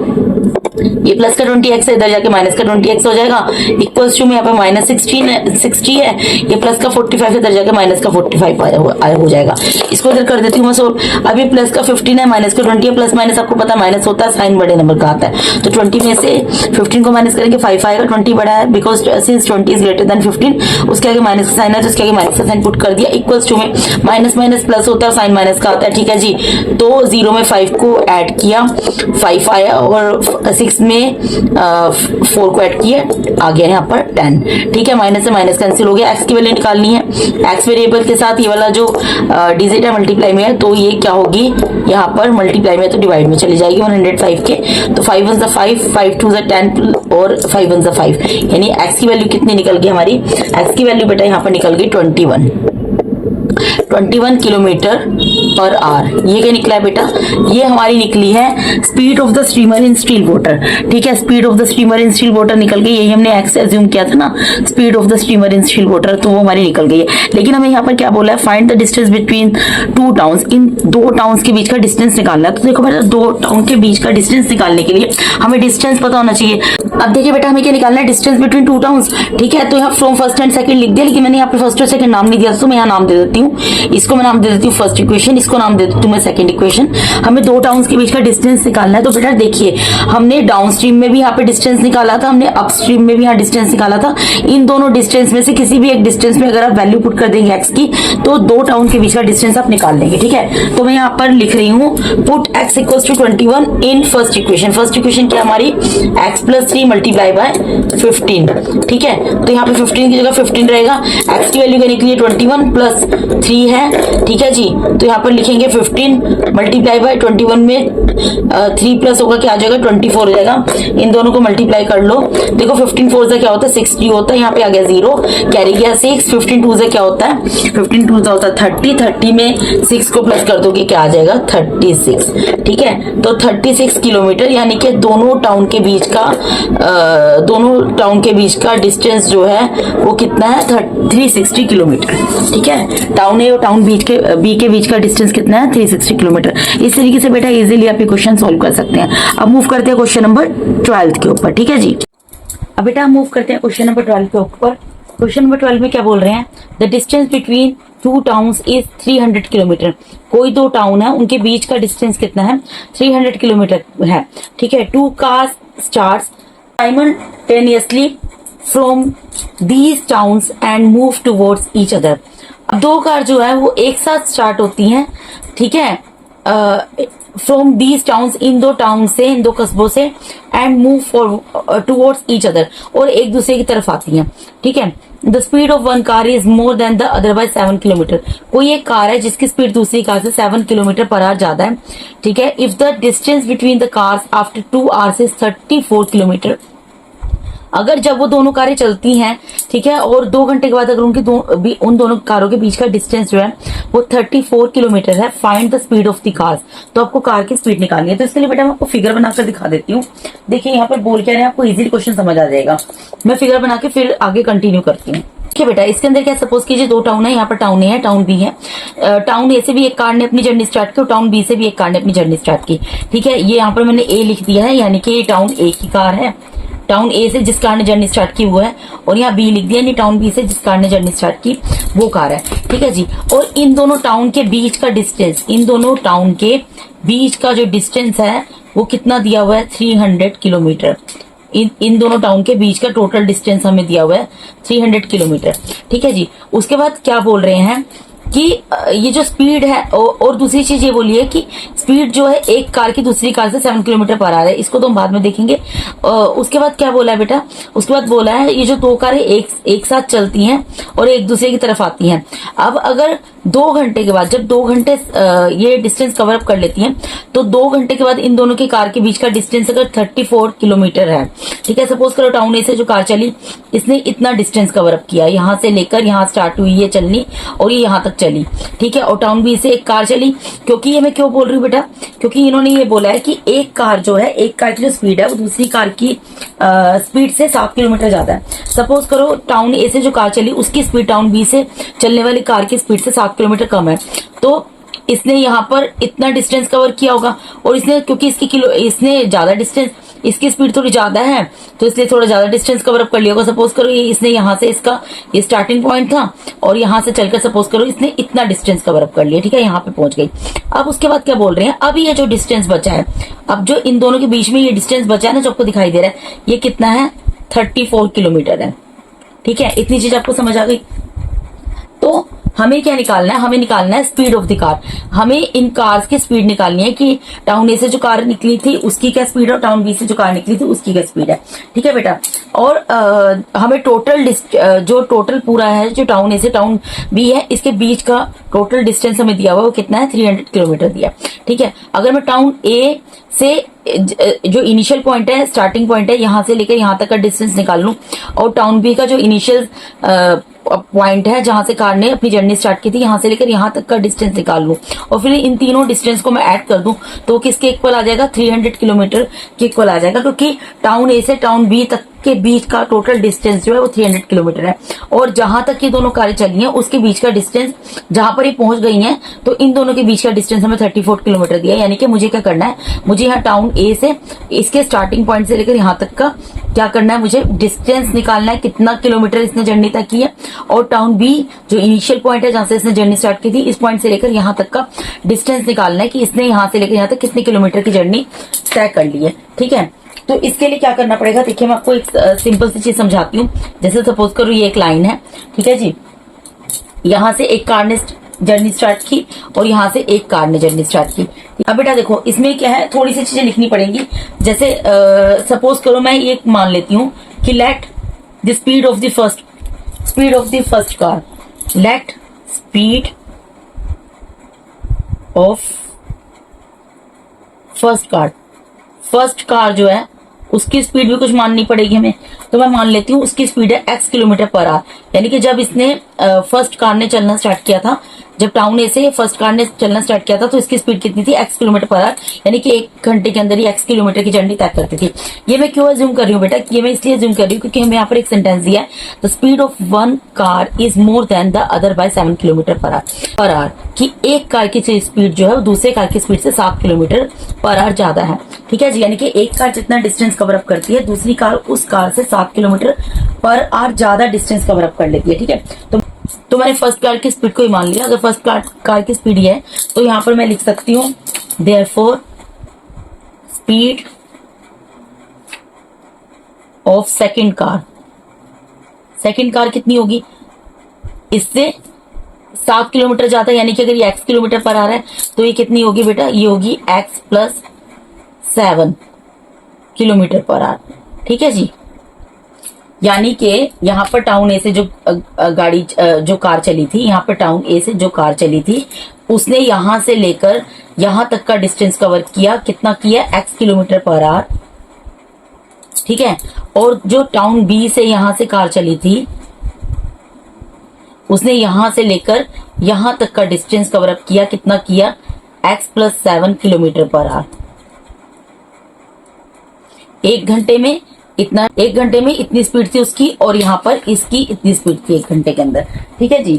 A: ये प्लस का 20x है, इधर जाके माइनस का 20x हो जाएगा, इक्वल्स टू में यहाँ पे माइनस 60 है, ये प्लस का 45 इधर जाके माइनस का 45 हो जाएगा। इसको इधर कर देती हूँ मैं सोल्व। अभी प्लस का 15 है, माइनस का 20 है, प्लस माइनस आपको पता माइनस होता है, साइन बड़े नंबर का आता है। तो 20 में से 15 को माइनस करेंगे 5 आएगा, 20 बड़ा है because since 20 is greater than 15, उसके आगे माइनस का साइन है तो उसके आगे माइनस का साइन पुट कर दिया, इक्वल्स टू में माइनस माइनस प्लस होता है, साइन माइनस का आता है। ठीक है जी, तो 0 में 5 को ऐड किया, 5 आया और 6 में 4 को ऐड किया, आ गया यहाँ पर 10। ठीक है, माइनस से माइनस कैंसिल हो गया। x की वैल्यू निकालनी है, x वेरिएबल के साथ ये वाला जो डिजिट है मल्टीप्लाई में है, तो ये क्या होगी यहाँ पर मल्टीप्लाई में तो डिवाइड में चली जाएगी 105 के, तो 5 1 5 5 2 10 और 5 1 5, यानी x की वैल्यू कितनी निकल गई हमारी, x की वैल्यू बेटा यहाँ पर निकल गई 21 किलोमीटर पर आवर। ये क्या निकला है बेटा, ये हमारी निकली है speed of the steamer in still water. ठीक है, speed of the steamer in still water निकल गई, यही हमने एक्स एज्यूम किया था ना, speed of the steamer in still water, तो वो हमारी निकल गई है। लेकिन हमें यहाँ पर क्या बोला है, find the distance between two towns, इन दो टाउन्स के बीच का डिस्टेंस निकालना है। तो देखो बेटा, दो टाउन के बीच का डिस्टेंस निकालने के लिए हमें डिस्टेंस पता होना चाहिए। अब देखिए बेटा, हमें क्या निकालना है, डिस्टेंस बिटवीन टू टाउन्स। ठीक है, तो यहाँ फ्रॉम फर्स्ट एंड सेकंड लिख दिया, लेकिन मैंने यहाँ पे फर्स्ट और सेकंड नाम नहीं दिया, तो मैं यहाँ नाम दे देती हूँ, इसको मैं नाम दे देती हूँ फर्स्ट इक्वेशन इक्वेशन, इसको नाम दे दूं मैं सेकंड इक्वेशन। हमें दो टाउन्स के बीच का डिस्टेंस निकालना है। तो बेटा देखिए, हमने डाउन स्ट्रीम में भी यहाँ पे डिस्टेंस निकाला था, हमने अप स्ट्रीम में भी यहाँ डिस्टेंस निकाला था। इन दोनों डिस्टेंस में से किसी भी एक डिस्टेंस में अगर आप वैल्यू पुट कर देंगे एक्स की, तो दो टाउन के बीच का डिस्टेंस आप निकाल लेंगे। ठीक है, तो मैं यहाँ पर लिख रही हूँ put x equals to 21 in first equation. First equation क्या हमारी, एक्स प्लस 3 मल्टीप्लाई बाय 15। ठीक है, तो यहाँ पे 15 की जगह 15 रहेगा। एक्स की वैल्यू क्या निकली है, 21 प्लस 3 है। ठीक है जी, तो यहाँ पर लिखेंगे 15 मल्टीप्लाई बाय 21 में 3 प्लस होगा, क्या आ जाएगा, 24 हो जाएगा। इन दोनों को मल्टीप्लाई कर लो। देखो 15 4 से क्या होता है, 60 होता है। यहाँ पे आ गया 0, कैरी गया 6। 15 2 से क्या होता है, 15 2 से होता है 30। 30 में 6 को प्लस कर दोगे, क्या आ जाएगा, 36। ठीक है, तो 36 किलोमीटर, यानी कि दोनों टाउन के बीच का डिस्टेंस जो है वो कितना है, 360 किलोमीटर। ठीक है, टाउन ए और टाउन बी के बीच का डिस्टेंस कितना है, 360 किलोमीटर। इस तरीके से बेटा इजीली आप ये क्वेश्चन सॉल्व कर सकते हैं। अब मूव करते हैं क्वेश्चन नंबर 12 के ऊपर। ठीक है जी, अब बेटा हम मूव करते हैं क्वेश्चन नंबर 12 के ऊपर। क्वेश्चन नंबर 12 में क्या बोल रहे हैं, the distance between two towns is 300 kilometre. कोई दो टाउन है, उनके बीच का डिस्टेंस कितना है, 300 किलोमीटर है। ठीक है, two cars starts simultaneously from these towns and move towards each other. दो कार जो है वो एक साथ स्टार्ट होती हैं। ठीक है, फ्रॉम दीज टाउन्स, इन दो टाउन से, इन दो कस्बों से, and move for towards each other, और एक दूसरे की तरफ आती हैं। ठीक है, the speed of one car is more than the other by 7 kilometre. कोई एक कार है जिसकी स्पीड दूसरी कार से 7 किलोमीटर पर आवर ज्यादा है। ठीक है, if the distance between the cars after 2 hours is 34 kilometre. अगर जब वो दोनों कारें चलती हैं, ठीक है, और 2 घंटे के बाद अगर उन दोनों कारों के बीच का डिस्टेंस जो है वो 34 किलोमीटर है, find the speed of the cars. तो आपको कार की स्पीड निकालनी है। तो इसके लिए बेटा मैं आपको फिगर बनाकर दिखा देती हूँ। देखिए यहाँ पर बोल क्या रहे हैं, आपको इजीली क्वेश्चन समझ आ जाएगा। मैं फिगर बना के फिर आगे कंटिन्यू करती हूँ। ठीक है बेटा, इसके अंदर क्या, सपोज कीजिए दो टाउन है, यहाँ पर टाउन ए है, टाउन बी है। टाउन ए से भी एक कार ने अपनी जर्नी स्टार्ट की और टाउन बी से भी एक कार ने अपनी जर्नी स्टार्ट की। ठीक है, ये यहाँ पर मैंने ए लिख दिया है, यानी कि टाउन ए की कार है, टाउन ए से जिस कार ने जर्नी स्टार्ट की वो है, और यहाँ बी लिख दिया, यानी टाउन बी से जिस कार ने जर्नी स्टार्ट की वो कार है। ठीक है जी, और इन दोनों टाउन के बीच का डिस्टेंस, इन दोनों टाउन के बीच का जो डिस्टेंस है वो कितना दिया हुआ है, 300 किलोमीटर। इन दोनों टाउन के बीच का टोटल डिस्टेंस हमें दिया हुआ है 300 किलोमीटर। ठीक है जी, उसके बाद क्या बोल रहे हैं कि ये जो स्पीड है, और दूसरी चीज ये बोली है कि स्पीड जो है एक कार की दूसरी कार से 7 किलोमीटर पर आवर है। इसको तो हम बाद में देखेंगे। उसके बाद क्या बोला है बेटा, उसके बाद बोला है ये जो दो कारें एक साथ चलती हैं और एक दूसरे की तरफ आती हैं। अब अगर 2 घंटे के बाद, जब 2 घंटे ये डिस्टेंस कवर अप कर लेती हैं, तो 2 घंटे के बाद इन दोनों की कार के बीच का डिस्टेंस अगर 34 किलोमीटर है। ठीक है, सपोज करो टाउन ए से जो कार चली, इसने इतना डिस्टेंस कवर अप किया, यहां से लेकर यहां स्टार्ट हुई है चलनी और ये यहां तक चली। ठीक है, और टाउन बी से एक कार चली। क्योंकि ये मैं क्यों बोल रही हूँ बेटा, क्योंकि इन्होंने ये बोला है कि एक कार जो है, एक कार की जो स्पीड है वो दूसरी कार की स्पीड से 7 किलोमीटर ज्यादा है। सपोज करो टाउन ए से जो कार चली उसकी स्पीड टाउन बी से चलने वाली कार की स्पीड से 7 किलोमीटर कम है, तो इसने यहाँ पर इतना डिस्टेंस कवर किया होगा। और इसने, क्योंकि इसने ज्यादा डिस्टेंस, इसकी स्पीड थोड़ी ज्यादा है, तो इसलिए थोड़ा ज्यादा डिस्टेंस कवर अप कर लिया होगा। सपोज करो ये इसने यहाँ से, इसका ये स्टार्टिंग पॉइंट था और यहाँ से चलकर सपोज करो इसने इतना डिस्टेंस कवर अप कर लिया। ठीक है, यहाँ पे पहुंच गई। अब उसके बाद क्या बोल रहे हैं, अब ये जो डिस्टेंस बचा है, अब जो इन दोनों के बीच में ये डिस्टेंस बचा है ना, जो आपको दिखाई दे रहा है, ये कितना है, 34 किलोमीटर है। ठीक है, इतनी चीज आपको समझ आ गई। तो हमें क्या निकालना है, हमें निकालना है स्पीड ऑफ द कार। हमें इन कार्स की स्पीड निकालनी है कि टाउन ए से जो कार निकली थी उसकी क्या स्पीड है और टाउन बी से जो कार निकली थी उसकी क्या स्पीड है। ठीक है बेटा, और हमें जो टोटल पूरा है, जो टाउन ए से टाउन बी है, इसके बीच का टोटल डिस्टेंस हमें दिया हुआ है वो कितना है, 300 किलोमीटर दिया। ठीक है, अगर मैं टाउन ए से जो इनिशियल पॉइंट है, स्टार्टिंग पॉइंट है, यहां से लेकर यहां तक का डिस्टेंस निकाल लूं, और टाउन बी का जो इनिशियल पॉइंट है जहां से कार ने अपनी जर्नी स्टार्ट की थी, यहां से लेकर यहां तक का डिस्टेंस निकाल लूं, और फिर इन तीनों डिस्टेंस को मैं ऐड कर दूं, तो किसके इक्वल आ जाएगा, 300 किलोमीटर के इक्वल आ जाएगा। क्योंकि टाउन ए से टाउन बी तक के बीच का टोटल डिस्टेंस जो है वो 300 किलोमीटर है। और जहां तक ये दोनों कारें चली हैं उसके बीच का डिस्टेंस, जहां पर ये पहुंच गई हैं, तो इन दोनों के बीच का डिस्टेंस हमें 34 किलोमीटर दिया। यानी कि मुझे क्या करना है, मुझे यहाँ टाउन ए से इसके स्टार्टिंग पॉइंट से लेकर यहाँ तक का क्या करना है, मुझे डिस्टेंस निकालना है, कितना किलोमीटर इसने जर्नी तय की है। और टाउन बी जो इनिशियल पॉइंट है जहां से इसने जर्नी स्टार्ट की थी, इस पॉइंट से लेकर यहाँ तक का डिस्टेंस निकालना है कि इसने यहाँ से लेकर यहाँ तक कितने किलोमीटर की जर्नी तय कर ली है। ठीक है, तो इसके लिए क्या करना पड़ेगा, देखिए मैं आपको एक सिंपल सी चीज समझाती हूँ। जैसे सपोज करो ये एक लाइन है, ठीक है जी, यहां से एक कार ने जर्नी स्टार्ट की और यहां से एक कार ने जर्नी स्टार्ट की। अब बेटा देखो इसमें क्या है, थोड़ी सी चीजें लिखनी पड़ेंगी। जैसे सपोज करो मैं ये मान लेती हूँ कि let the speed of the first car, let speed of first car जो है उसकी स्पीड भी कुछ माननी पड़ेगी हमें। तो मैं मान लेती हूँ उसकी स्पीड है x किलोमीटर पर आवर। यानी कि जब इसने फर्स्ट कार ने चलना स्टार्ट किया था, जब टाउन ए से फर्स्ट कार ने चलना स्टार्ट किया था, तो इसकी स्पीड कितनी थी, x किलोमीटर पर आवर। यानी कि 1 घंटे के अंदर ही x किलोमीटर की जर्नी तय करती थी। ये मैं क्यों अज्यूम कर रही हूँ बेटा, ये मैं इसलिए अज्यूम कर रही हूँ क्योंकि हमें यहाँ पर एक सेंटेंस दिया है, the speed of one car is more than the other by 7 kilometre per our, कि एक कार की स्पीड जो है वो दूसरे कार की स्पीड से 7 किलोमीटर पर आवर ज्यादा है। ठीक है जी, यानी कि एक कार जितना डिस्टेंस कवर अप करती है, दूसरी कार उस कार से 7 किलोमीटर पर आवर ज्यादा डिस्टेंस कवर अप कर लेती है। ठीक है, तो मैंने फर्स्ट कार की स्पीड को ही मान लिया। अगर फर्स्ट कार की स्पीड ये है तो यहां पर मैं लिख सकती हूँ therefore speed of second car कितनी होगी, इससे 7 किलोमीटर ज्यादा। यानी कि अगर ये x किलोमीटर पर आ रहा है तो ये कितनी होगी बेटा, ये होगी x plus 7 kilometre per our. ठीक है जी, यानी कि यहाँ पर टाउन ए से जो जो कार चली थी, यहाँ पर टाउन ए से जो कार चली थी उसने यहां से लेकर यहां तक का डिस्टेंस कवर किया, कितना किया, x किलोमीटर पर आवर। ठीक है, और जो टाउन बी से यहां से कार चली थी उसने यहां से लेकर यहां तक का डिस्टेंस कवर अप किया, कितना किया, x plus 7 kilometre per our. 1 घंटे में इतनी स्पीड थी उसकी, और यहाँ पर इसकी इतनी स्पीड थी 1 घंटे के अंदर। ठीक है जी,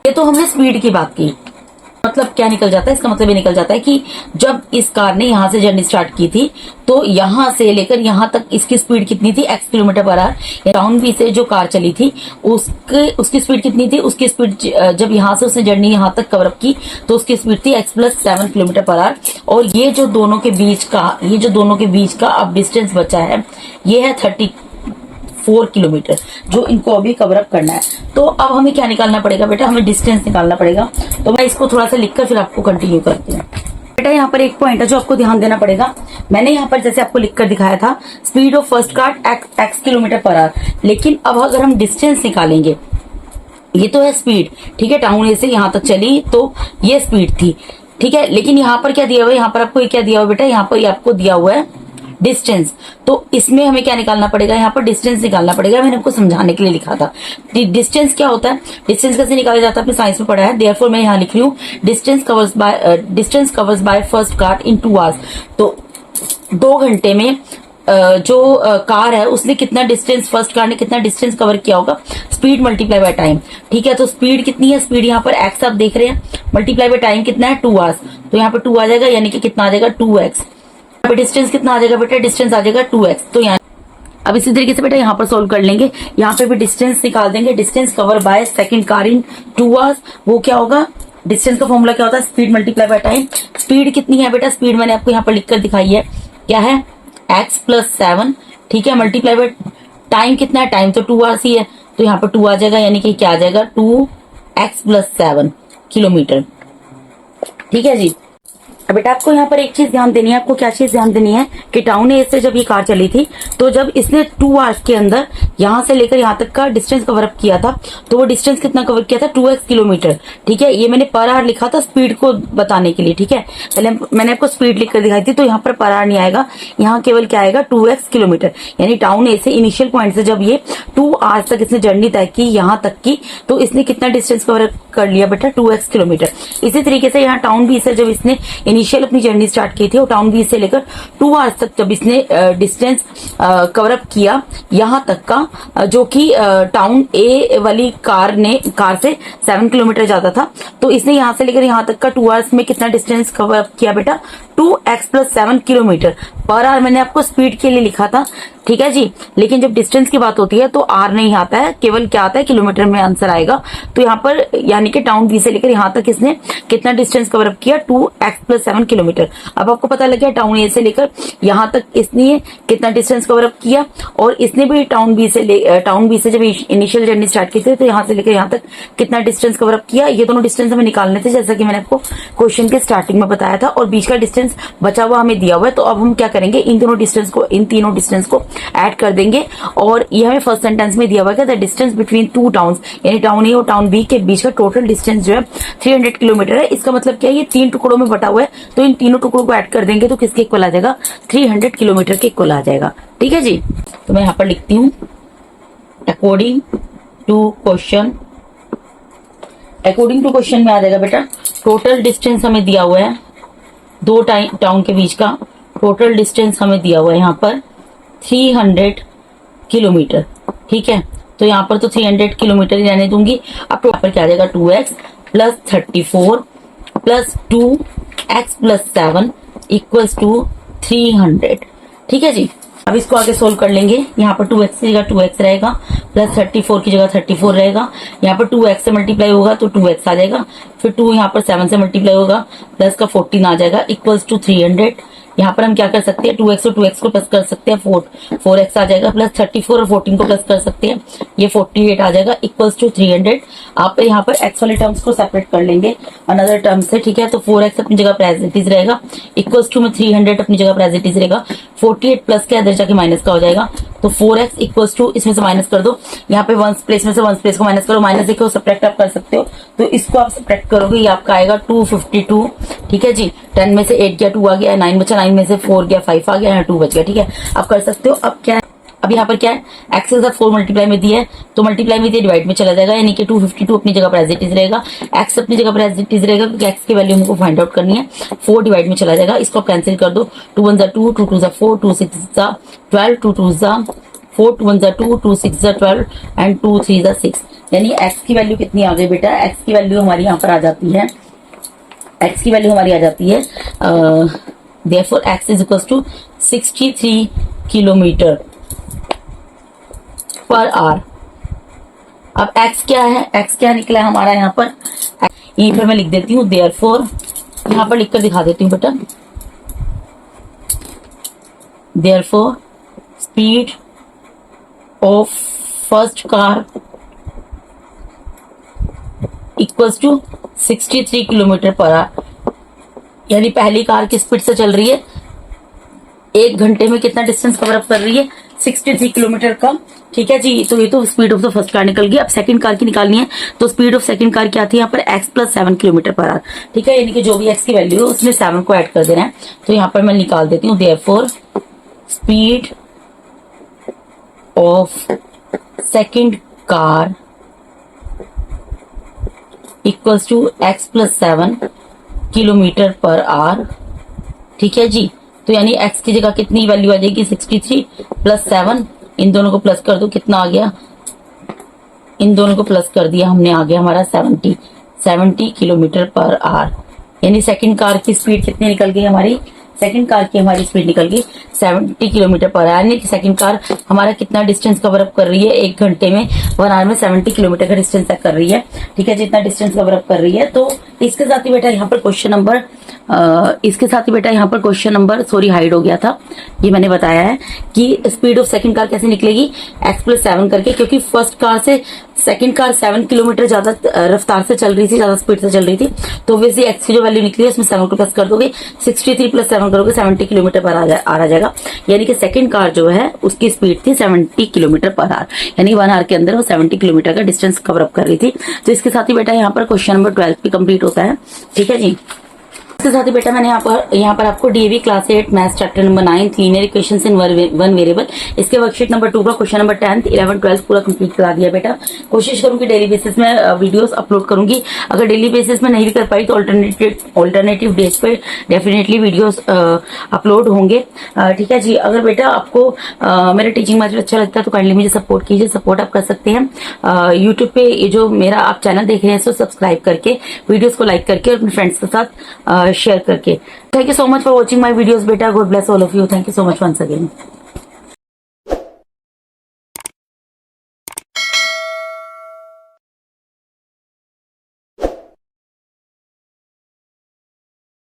A: ये तो हमने स्पीड की बात की। मतलब क्या निकल जाता है, इसका मतलब ये निकल जाता है कि जब इस कार ने यहां से जर्नी स्टार्ट की थी तो यहां से लेकर यहां तक इसकी स्पीड कितनी थी, x kilometre per hour. Town B से जो कार चली थी उसकी स्पीड कितनी थी, उसकी स्पीड जब यहां से उसने जर्नी यहां तक कवर अप की तो उसकी स्पीड थी x plus 7 kilometre per our. और ये जो दोनों के बीच का अब डिस्टेंस बचा है, ये है 34 किलोमीटर, जो इनको अभी कवर अप करना है। तो अब हमें क्या निकालना पड़ेगा बेटा, हमें डिस्टेंस निकालना पड़ेगा। तो मैं इसको थोड़ा सा लिखकर फिर आपको कंटिन्यू करती हूँ। बेटा यहाँ पर एक पॉइंट है जो आपको ध्यान देना पड़ेगा। मैंने यहाँ पर जैसे आपको लिखकर दिखाया था speed of first car x kilometre per our, लेकिन अब अगर हम डिस्टेंस निकालेंगे, ये तो है स्पीड, ठीक है, टाउन ए से यहाँ तक चली तो ये स्पीड थी। ठीक है, लेकिन यहाँ पर क्या दिया हुआ है, यहाँ पर आपको ये क्या दिया हुआ है बेटा, यहाँ पर आपको दिया हुआ है डिस्टेंस। तो इसमें हमें क्या निकालना पड़ेगा, यहाँ पर डिस्टेंस निकालना पड़ेगा। मैंने आपको समझाने के लिए लिखा था डिस्टेंस क्या होता है, डिस्टेंस कैसे निकाला जाता है, आपने साइंस में पढ़ा है। देयरफॉर मैं यहाँ लिख रही हूँ distance covers by first car in 2 hours. तो 2 घंटे में जो कार है उसने कितना डिस्टेंस, फर्स्ट कार ने कितना डिस्टेंस कवर किया होगा, स्पीड मल्टीप्लाई बाय टाइम। ठीक है, तो स्पीड कितनी है, स्पीड यहाँ पर x आप देख रहे हैं, मल्टीप्लाई बाय टाइम कितना है 2 आवर्स। तो यहाँ पर 2 आ जाएगा, यानी कि कितना आ जाएगा 2x। डिस्टेंस कितना आ जाएगा बेटा, डिस्टेंस आ जाएगा 2x। तो यहाँ अब इसी तरीके से बेटा यहाँ पर सोल्व कर लेंगे, यहाँ पे भी डिस्टेंस निकाल देंगे। Distance cover by second car in 2 hours, वो क्या होगा, डिस्टेंस का फॉर्मूला क्या होता है, speed multiply by time. Speed कितनी है बेटा, स्पीड मैंने आपको यहाँ पर लिखकर दिखाई है, क्या है, x प्लस 7। ठीक है, मल्टीप्लाई बाय टाइम कितना है, टाइम तो 2 आवर्स ही है, तो यहाँ पर 2 आ जाएगा, यानी कि क्या आ जाएगा 2x प्लस 7 किलोमीटर। ठीक है जी, अब बेटा आपको यहाँ पर एक चीज ध्यान देनी है, आपको क्या चीज ध्यान देनी है कि टाउन ए से जब ये कार चली थी तो जब इसने 2 आवर्स के अंदर यहाँ से लेकर यहाँ तक का डिस्टेंस कवर अप किया था, तो वो डिस्टेंस कितना कवर किया था, 2x किलोमीटर। ठीक है, ये मैंने पर आवर लिखा था स्पीड को बताने के लिए। ठीक है, पहले मैंने आपको स्पीड लिख कर दिखाई थी, तो यहाँ पर आवर नहीं आएगा, यहाँ केवल क्या आएगा, 2x किलोमीटर। यानी टाउन ए से इनिशियल पॉइंट से जब ये 2 आवर्स तक इसने जर्नी तय की यहाँ तक की, तो इसने कितना डिस्टेंस कवर कर लिया बेटा, 2x किलोमीटर। इसी तरीके से यहाँ टाउन बी से जब इसने इनिशियल अपनी जर्नी स्टार्ट की थी, और टाउन बी से लेकर 2 आवर्स तक जब इसने डिस्टेंस कवर अप किया यहाँ तक का, जो कि टाउन ए वाली कार से 7 किलोमीटर जाता था, तो इसने यहाँ से लेकर यहाँ तक का 2 आवर्स में कितना डिस्टेंस कवर अप किया बेटा, 2x + 7 किलोमीटर पर आवर। मैंने आपको स्पीड के लिए लिखा था, ठीक है जी। लेकिन जब डिस्टेंस की बात होती है तो आर नहीं आता है, केवल क्या आता है, किलोमीटर में आंसर आएगा। तो यहाँ पर यानी कि टाउन बी से लेकर यहाँ तक इसने कितना डिस्टेंस कवर अप किया, 2x + 7 किलोमीटर। अब आपको पता लग गया टाउन ए से लेकर यहाँ तक इसने कितना डिस्टेंस कवर अप किया, और इसने भी टाउन बी से जब इनिशियल जर्नी स्टार्ट की थी, तो यहाँ से लेकर यहाँ तक कितना डिस्टेंस कवर अप किया। ये दोनों डिस्टेंस हमें निकालने थे, जैसा कि मैंने आपको क्वेश्चन के स्टार्टिंग में बताया था, और बीच का डिस्टेंस बचा हुआ हमें दिया हुआ है। तो अब हम क्या करेंगे, इन तीनों डिस्टेंस को ऐड कर देंगे, और ये हमें फर्स्ट सेंटेंस में दिया हुआ है, द डिस्टेंस बिटवीन 2 टाउन्स, यानी टाउन ए और टाउन बी के बीच का टोटल डिस्टेंस जो है 300 किलोमीटर है। इसका मतलब क्या है, ये 3 टुकड़ों में बटा हुआ है, तो इन तीनों टुकड़ों को ऐड कर देंगे तो किसके इक्वल आ जाएगा, 300 किलोमीटर के इक्वल आ जाएगा। ठीक है जी, तो मैं यहाँ पर लिखती हूँ अकॉर्डिंग टू क्वेश्चन में आ जाएगा बेटा, टोटल डिस्टेंस हमें दिया हुआ है, 2 टाउन के बीच का टोटल डिस्टेंस हमें दिया हुआ है यहाँ पर 300 किलोमीटर। ठीक है, तो यहाँ पर तो 300 किलोमीटर ही रहने दूंगी। अब यहाँ पर क्या आ जाएगा, 2x + 34 + 2x + 7 = 300। ठीक है जी, अब इसको आगे सोल्व कर लेंगे। यहाँ पर 2x की जगह 2x रहेगा, प्लस 34 की जगह 34 रहेगा। यहाँ पर 2x से मल्टीप्लाई होगा तो 2x आ जाएगा, फिर 2 यहाँ पर 7 से मल्टीप्लाई होगा, प्लस का 14 आ जाएगा, = 300। यहाँ पर हम क्या कर सकते हैं, 2x और 2x को प्लस कर सकते हैं, 4x आ जाएगा, प्लस 34 और 14 को प्लस कर सकते हैं, ये 48 आ जाएगा, = 300। आप यहाँ पर x वाले टर्म्स को सेपरेट कर लेंगे अनदर टर्म से। ठीक है, तो 4x अपनी जगह प्रेजेंटीज रहेगा, = 300 अपनी जगह प्रेजेंटीज रहेगा, 48 प्लस के इधर जाके माइनस का हो जाएगा, तो 4x = इसमें से माइनस कर दो, यहाँ पे 1 प्लेस में से 1 प्लेस को माइनस करो, माइनस देखो सब्ट्रैक्ट आप कर सकते हो, तो इसको आप सब्ट्रैक्ट करोगे, ये आपका आएगा 252। ठीक है जी, 10 में से 8 गया, 2 आ गया, 9 बचा, 9 में से 4 गया, 5 आ गया, यहाँ 2 बच गया। ठीक है, आप कर सकते हो। अब क्या है, अब यहाँ पर क्या है, x के साथ 4 मल्टीप्लाई में दिया है, तो मल्टीप्लाई में दिया डिवाइड में चला जाएगा, यानी कि 252 अपनी जगह प्रेजेंटीज रहेगा, x अपनी जगह प्रेजेंटीज रहेगा, क्योंकि x की वैल्यू हमको फाइंड आउट करनी है। 4 डिवाइड में चला जाएगा, इसको कैंसिल कर दो, 2 1 2, 2 2 4, 2 6 12, 2 2 4, 2 1 2, 2 6 12 एंड 2 3 6। यानी x की वैल्यू कितनी आ गई बेटा, x की वैल्यू हमारी यहाँ पर आ जाती है, x की वैल्यू हमारी आ जाती है therefore x = 63 kilometre per our. अब x क्या है, x क्या निकला है हमारा यहाँ पर, यहीं पर मैं लिख देती हूँ therefore, यहाँ पर लिखकर दिखा देती हूँ बेटा, therefore speed of first car = 63 kilometre per our. यानी पहली कार की स्पीड से चल रही है, 1 घंटे में कितना डिस्टेंस कवर अप कर रही है, 63 किलोमीटर का। ठीक है जी, तो ये तो speed of the first car निकल गई। अब सेकंड कार की निकालनी है, तो स्पीड ऑफ सेकंड कार क्या थी यहाँ पर, x + 7 किलोमीटर पर आवर। ठीक है, यानी कि जो भी x की वैल्यू है उसमें 7 को ऐड कर देना है, तो यहाँ पर मैं निकाल देती हूँ therefore speed of second car = x + 7 kilometre per our. ठीक है जी, तो यानी x की जगह कितनी वैल्यू आ जाएगी, 63 + 7, इन दोनों को प्लस कर दो, कितना आ गया, इन दोनों को प्लस कर दिया हमने, आ गया हमारा 70 किलोमीटर पर आवर। यानी सेकंड कार की स्पीड कितनी निकल गई हमारी, सेकंड कार की हमारी स्पीड निकल गई 70 किलोमीटर पर आवर। यानी कि सेकंड कार हमारा कितना डिस्टेंस कवर अप कर रही है, 1 घंटे में 1 आवर में 70 किलोमीटर का डिस्टेंस तक कर रही है। ठीक है, जितना डिस्टेंस कवर अप कर रही है। तो इसके साथ ही बेटा यहाँ पर क्वेश्चन नंबर सॉरी हाइड हो गया था, ये मैंने बताया है कि स्पीड ऑफ सेकंड कार कैसे निकलेगी, x + 7 करके, क्योंकि फर्स्ट कार से सेकंड कार 7 किलोमीटर ज्यादा रफ्तार से चल रही थी, ज्यादा स्पीड से चल रही थी, तो वैसे x की जो वैल्यू निकली है उसमें 7 को प्लस कर दोगे, 63 + 7 करोगे 70 किलोमीटर पर आ जाएगा। यानी कि सेकंड कार जो है उसकी स्पीड थी 70 किलोमीटर पर आवर, यानी 1 आवर के अंदर वो 70 किलोमीटर का डिस्टेंस कवर अप कर रही थी। तो इसके साथ ही बेटा यहाँ पर क्वेश्चन नंबर 12 भी कंप्लीट होता है। ठीक है जी। इसके साथ ही बेटा मैंने यहाँ पर आपको DAV class 8 maths chapter number 9 linear equations in one variable, इसके वर्कशीट नंबर 2 का क्वेश्चन नंबर 10, 11, 12 पूरा कंप्लीट करा दिया बेटा। कोशिश करूंगी डेली बेसिस में वीडियोस अपलोड करूंगी। अगर डेली बेसिस में नहीं कर पाई तो ऑल्टरनेटिव डेज पे डेफिनेटली वीडियोस अपलोड होंगे। ठीक है जी। अगर बेटा आपको मेरा टीचिंग मेथड अच्छा लगता है तो काइंडली मुझे सपोर्ट कीजिए। सपोर्ट आप कर सकते हैं यूट्यूब पे ये जो मेरा आप चैनल देख रहे हैं इसको सब्सक्राइब करके, वीडियोस को लाइक करके और अपने फ्रेंड्स के साथ शेयर करके। Thank you so much for watching my videos बेटा। God bless all of you. Thank you so much once again.